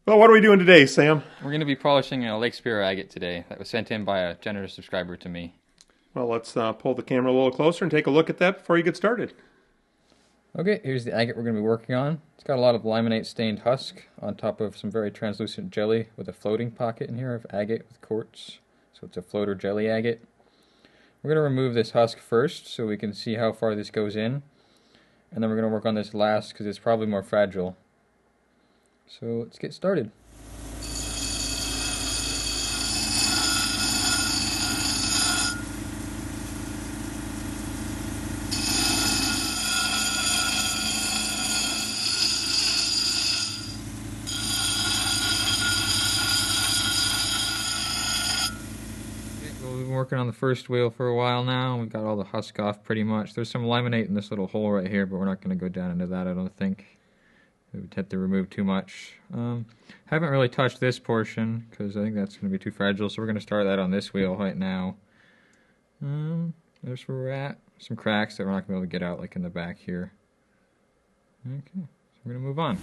Well, what are we doing today, Sam? We're going to be polishing a Lake Superior agate today that was sent in by a generous subscriber to me. Well, let's pull the camera a little closer and take a look at that before you get started. Okay, here's the agate we're going to be working on. It's got a lot of laminate stained husk on top of some very translucent jelly with a floating pocket in here of agate with quartz. So it's a floater jelly agate. We're going to remove this husk first so we can see how far this goes in. And then we're going to work on this last because it's probably more fragile. So let's get started. Well, we've been working on the first wheel for a while now. We've got all the husk off pretty much. There's some laminate in this little hole right here, but we're not going to go down into that, I don't think. We would have to remove too much. Haven't really touched this portion because I think that's going to be too fragile, so we're going to start that on this wheel right now. There's where we're at. Some cracks that we're not going to be able to get out, like in the back here. Okay, so we're going to move on.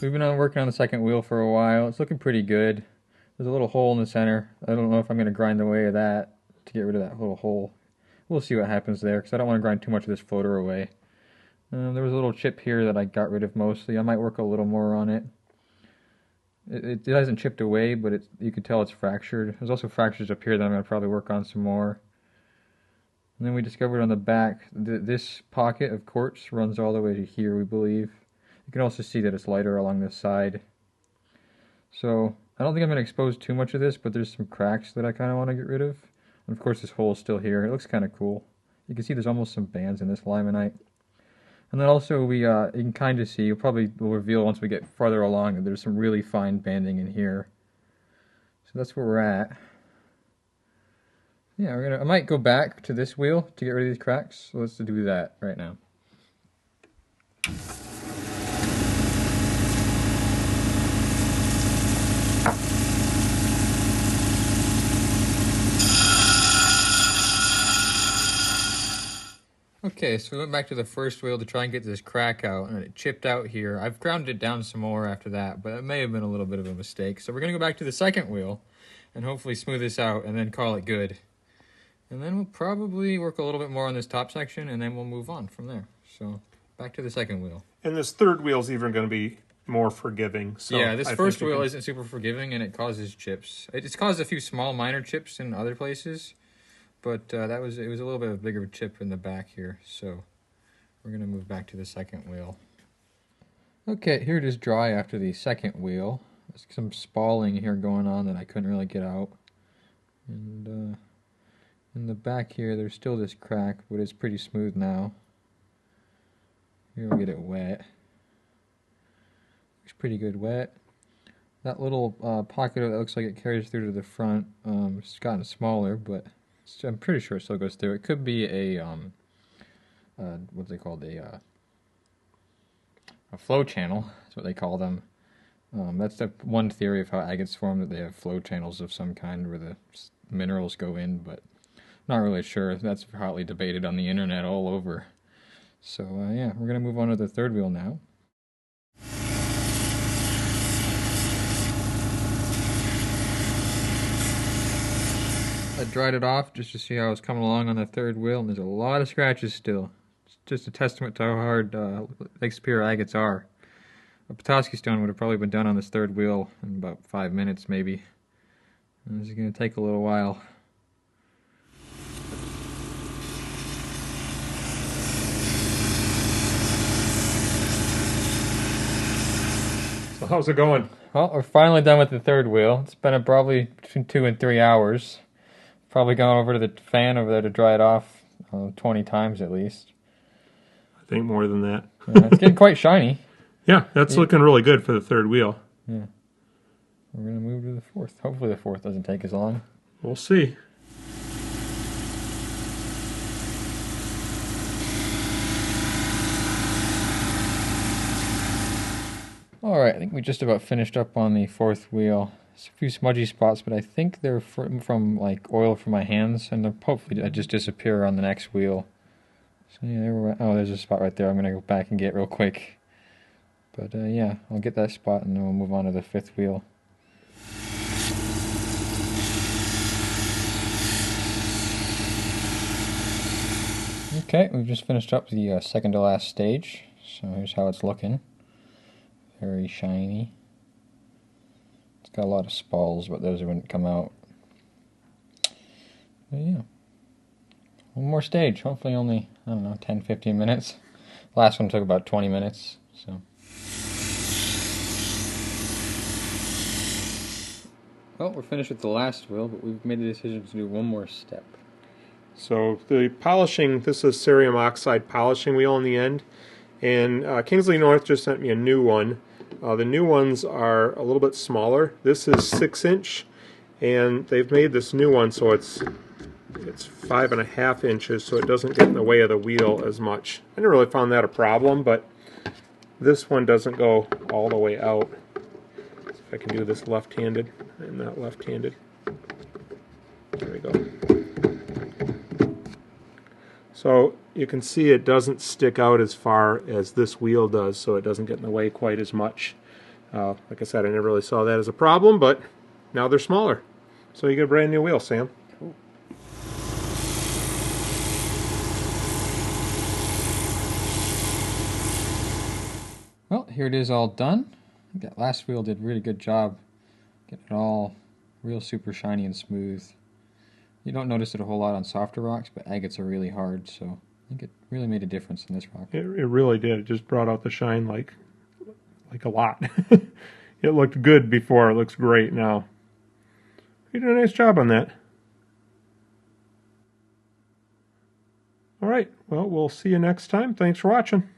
We've been working on the second wheel for a while. It's looking pretty good. There's a little hole in the center. I don't know if I'm going to grind away of that to get rid of that little hole. We'll see what happens there because I don't want to grind too much of this floater away. There was a little chip here that I got rid of mostly. I might work a little more on it. It hasn't chipped away, but you can tell it's fractured. There's also fractures up here that I'm going to probably work on some more. And then we discovered on the back, this pocket of quartz runs all the way to here, we believe. You can also see that it's lighter along this side. So I don't think I'm going to expose too much of this, but there's some cracks that I kind of want to get rid of. And of course this hole is still here. It looks kind of cool. You can see there's almost some bands in this limonite. And then also you can kind of see, we'll reveal once we get farther along that there's some really fine banding in here. So that's where we're at. Yeah, I might go back to this wheel to get rid of these cracks. So let's do that right now. Okay, so we went back to the first wheel to try and get this crack out, and it chipped out here. I've ground it down some more after that, but it may have been a little bit of a mistake. So we're going to go back to the second wheel and hopefully smooth this out and then call it good. And then we'll probably work a little bit more on this top section, and then we'll move on from there. So back to the second wheel. And this third wheel is even going to be more forgiving. So yeah, this first wheel isn't super forgiving, and it causes chips. It's caused a few small minor chips in other places. But it was a little bit of a bigger chip in the back here, so we're going to move back to the second wheel. Okay, here it is dry after the second wheel. There's some spalling here going on that I couldn't really get out. And in the back here, there's still this crack, but it's pretty smooth now. Here we'll get it wet. Looks pretty good wet. That little pocket that looks like it carries through to the front, it's gotten smaller, but I'm pretty sure it still goes through. It could be a what's it called, a flow channel. That's what they call them. That's the one theory of how agates form, that they have flow channels of some kind where the minerals go in, but not really sure. That's hotly debated on the internet all over. So yeah, we're gonna move on to the third wheel now. I dried it off just to see how it's coming along on the third wheel, and there's a lot of scratches still. It's just a testament to how hard Lake Superior agates are. A Petoskey stone would have probably been done on this third wheel in about 5 minutes, maybe. And this is going to take a little while. So how's it going? Well, we're finally done with the third wheel. It's been probably between 2 and 3 hours. Probably going over to the fan over there to dry it off 20 times at least. I think more than that. Yeah, it's getting quite shiny. Yeah, that's looking really good for the third wheel. Yeah. We're going to move to the fourth. Hopefully the fourth doesn't take as long. We'll see. Alright, I think we just about finished up on the fourth wheel. There's a few smudgy spots, but I think they're from like oil from my hands, and they'll hopefully just disappear on the next wheel. So yeah, oh, there's a spot right there I'm gonna go back and get real quick. But yeah, I'll get that spot and then we'll move on to the fifth wheel. Okay, we've just finished up the second to last stage, so here's how it's looking. Very shiny. It's got a lot of spalls, but those wouldn't come out. But yeah. One more stage, hopefully only, I don't know, 10-15 minutes. Last one took about 20 minutes, so. Well, we're finished with the last wheel, but we've made the decision to do one more step. So the polishing, this is cerium oxide polishing wheel in the end, and Kingsley North just sent me a new one. The new ones are a little bit smaller. This is 6-inch, and they've made this new one so it's 5.5 inches, so it doesn't get in the way of the wheel as much. I never really found that a problem, but this one doesn't go all the way out. If I can do this left-handed and not left-handed. There we go. So you can see it doesn't stick out as far as this wheel does, so it doesn't get in the way quite as much. Like I said, I never really saw that as a problem, but now they're smaller. So you get a brand new wheel, Sam. Cool. Well, here it is all done. I think that last wheel did a really good job getting it all real super shiny and smooth. You don't notice it a whole lot on softer rocks, but agates are really hard, so I think it really made a difference in this rock. It really did. It just brought out the shine like a lot. It looked good before. It looks great now. You did a nice job on that. All right. Well, we'll see you next time. Thanks for watching.